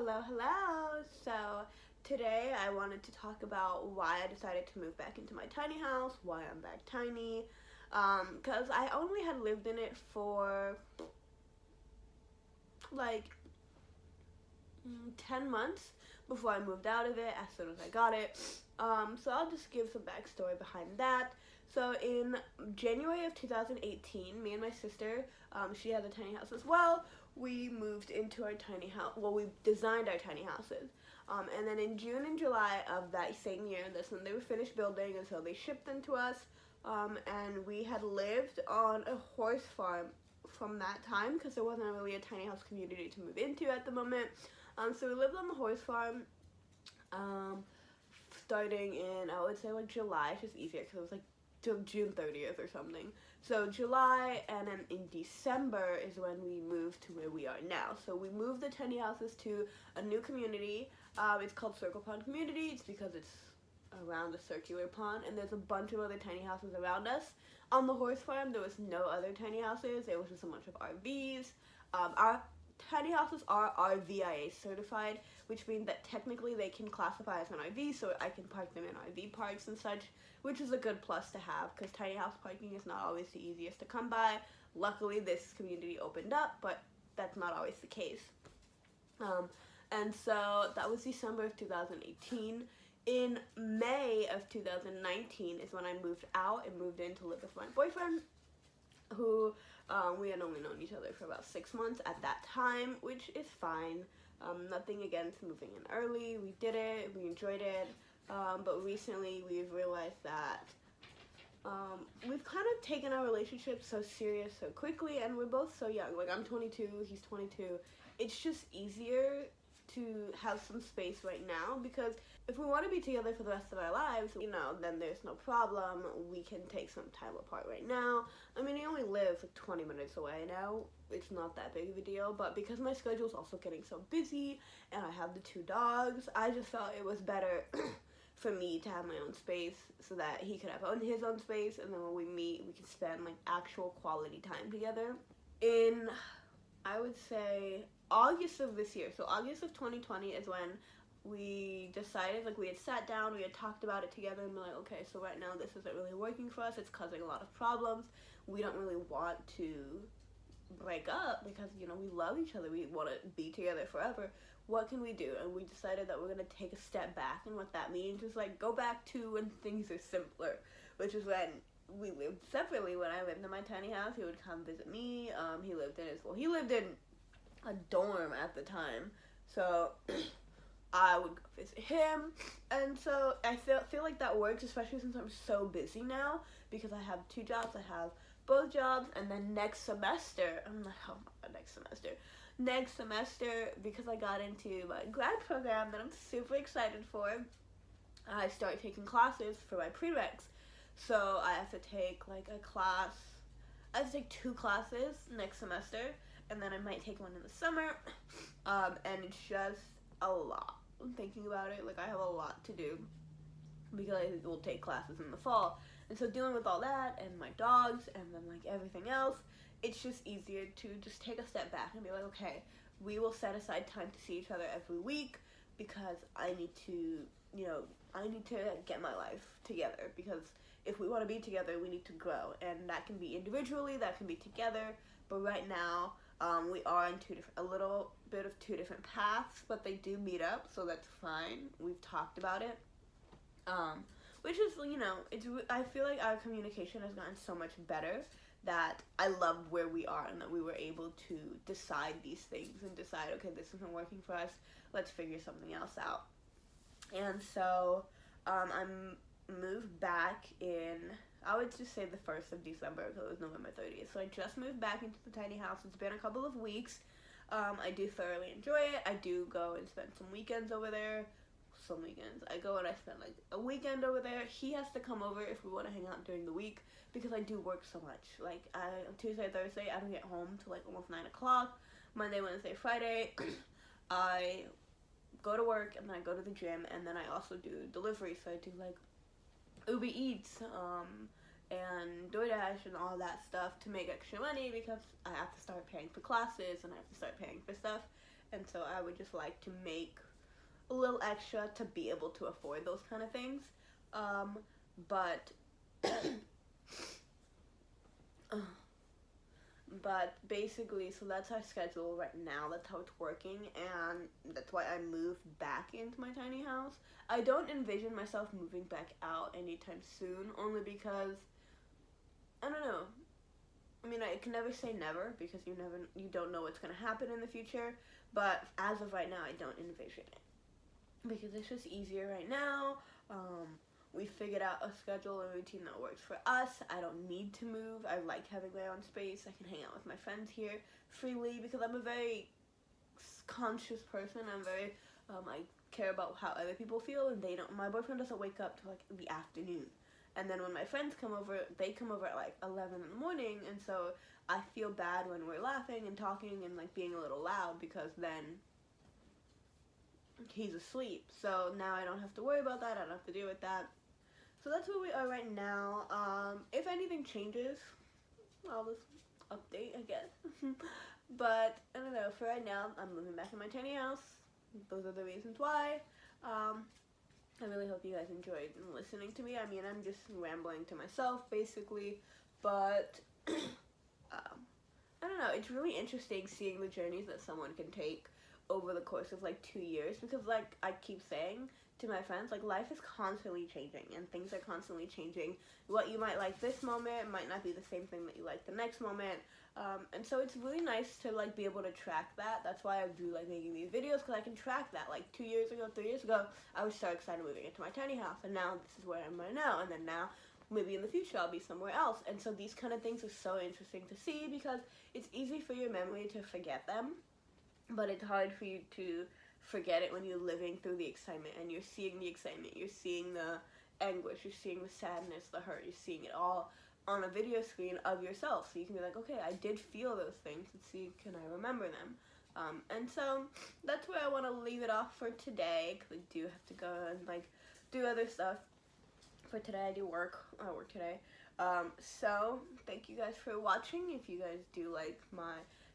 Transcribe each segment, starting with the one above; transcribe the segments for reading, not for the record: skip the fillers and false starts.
Hello. So today I wanted to talk about why I decided to move back into my tiny house, why I'm back tiny. Because I only had lived in it for like 10 months before I moved out of it as soon as I got it. So I'll just give some backstory behind that. So in January of 2018, me and my sister, she has a tiny house as well. We moved into our tiny house. Well, we designed our tiny houses. And then in June and July of that same year, that's when they were finished building, and so they shipped them to us. And we had lived on a horse farm from that time because there wasn't really a tiny house community to move into at the moment. So we lived on the horse farm starting in, I would say, like July. It's just easier because it was like till June 30th or something. So July, and then in December is when we moved to where we are now. So we moved the tiny houses to a new community. It's called Circle Pond Community. It's because it's around a circular pond, and there's a bunch of other tiny houses around us. On the horse farm, there was no other tiny houses. It was just a bunch of RVs. Our tiny houses are RVIA certified, which means that technically they can classify as an RV, so I can park them in RV parks and such, which is a good plus to have because tiny house parking is not always the easiest to come by. Luckily, this community opened up, but that's not always the case. And so that was December of 2018. In May of 2019 is when I moved out and moved in to live with my boyfriend, who we had only known each other for about 6 months at that time, which is fine. Nothing against moving in early. We did it. We enjoyed it. But recently we've realized that we've kind of taken our relationship so serious so quickly, and we're both so young. Like, I'm 22, he's 22. It's just easier to have some space right now because if we want to be together for the rest of our lives, then there's no problem. We can take some time apart right now. I mean, he only lives like 20 minutes away now. It's not that big of a deal, but because my schedule's also getting so busy and I have the 2 dogs, I just felt it was better for me to have my own space so that he could have his own space, and then when we meet, we can spend like actual quality time together. In, I would say, August of this year, so August of 2020 is when we decided, like, we had sat down, we had talked about it together, and we're like, okay, so right now this isn't really working for us, it's causing a lot of problems, we don't really want to break up because, we love each other, we want to be together forever. What can we do? And we decided that we're going to take a step back, and what that means is, like, go back to when things are simpler, which is when we lived separately. When I lived in my tiny house, he would come visit me. He lived in a dorm at the time, so I would go visit him, and so I feel like that works, especially since I'm so busy now, because I have 2 jobs. I have both jobs, and then next semester, because I got into my grad program that I'm super excited for, I started taking classes for my prereqs. So I have to take I have to take 2 classes next semester, and then I might take one in the summer, and it's just a lot. I'm thinking about it, like, I have a lot to do because I will take classes in the fall, and so dealing with all that and my dogs and then like everything else, it's just easier to just take a step back and be like, okay, we will set aside time to see each other every week because I need to get my life together, because if we want to be together, we need to grow, and that can be individually, that can be together, but right now, we are on a little bit of 2 different paths, but they do meet up, so that's fine. We've talked about it, which is, I feel like our communication has gotten so much better that I love where we are and that we were able to decide these things and decide, okay, this isn't working for us, let's figure something else out. And so, I'm moved back in, I would just say the 1st of December because it was November 30th. So I just moved back into the tiny house. It's been a couple of weeks. I do thoroughly enjoy it. I do go and spend some weekends over there. Some weekends. I go and I spend like a weekend over there. He has to come over if we want to hang out during the week because I do work so much. Like, Tuesday, Thursday, I don't get home till like almost 9 o'clock. Monday, Wednesday, Friday, I go to work, and then I go to the gym, and then I also do delivery. So I do like Uber Eats, and DoorDash and all that stuff to make extra money because I have to start paying for classes and I have to start paying for stuff. and so I would just like to make a little extra to be able to afford those kind of things. But but basically, so that's our schedule right now. That's how it's working, and that's why I moved back into my tiny house. I don't envision myself moving back out anytime soon, only because I don't know. I mean, I can never say never because you don't know what's gonna happen in the future. But as of right now, I don't envision it because it's just easier right now. We figured out a schedule and routine that works for us. I don't need to move. I like having my own space. I can hang out with my friends here freely because I'm a very conscious person. I care about how other people feel, and my boyfriend doesn't wake up till like the afternoon. And then when my friends come over, they come over at like 11 in the morning, and so I feel bad when we're laughing and talking and like being a little loud because then he's asleep. So now I don't have to worry about that. I don't have to deal with that. So that's where we are right now. If anything changes, I'll just update, I guess. But I don't know. For right now, I'm living back in my tiny house. Those are the reasons why. I really hope you guys enjoyed listening to me. I mean, I'm just rambling to myself, basically. But I don't know. It's really interesting seeing the journeys that someone can take over the course of like 2 years, because like I keep saying to my friends, like life is constantly changing and things are constantly changing. What you might like this moment might not be the same thing that you like the next moment, and so it's really nice to like be able to track that. That's why I do like making these videos, because I can track that. Like 2 years ago, 3 years ago, I was so excited moving into my tiny house, and now this is where I'm right now, and then now maybe in the future I'll be somewhere else. And so these kind of things are so interesting to see because it's easy for your memory to forget them, but it's hard for you to forget it when you're living through the excitement and you're seeing the excitement, you're seeing the anguish, you're seeing the sadness, the hurt, you're seeing it all on a video screen of yourself. So you can be like, okay, I did feel those things, and see, can I remember them? And so that's where I want to leave it off for today, because I do have to go and like do other stuff. For today, I work today. So thank you guys for watching. If you guys do like my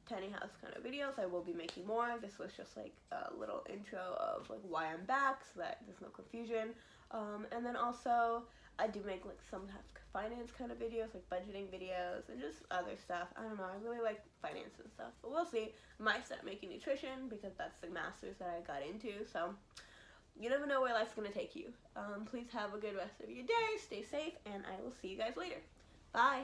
tiny house kind of videos, I will be making more. This was just like a little intro of like why I'm back, so that there's no confusion. And then also I do make like some finance kind of videos, like budgeting videos and just other stuff. I don't know, I really like finance and stuff, but we'll see. I might start making nutrition because that's the master's that I got into, so you never know where life's gonna take you. Please have a good rest of your day, stay safe, and I will see you guys later. Bye!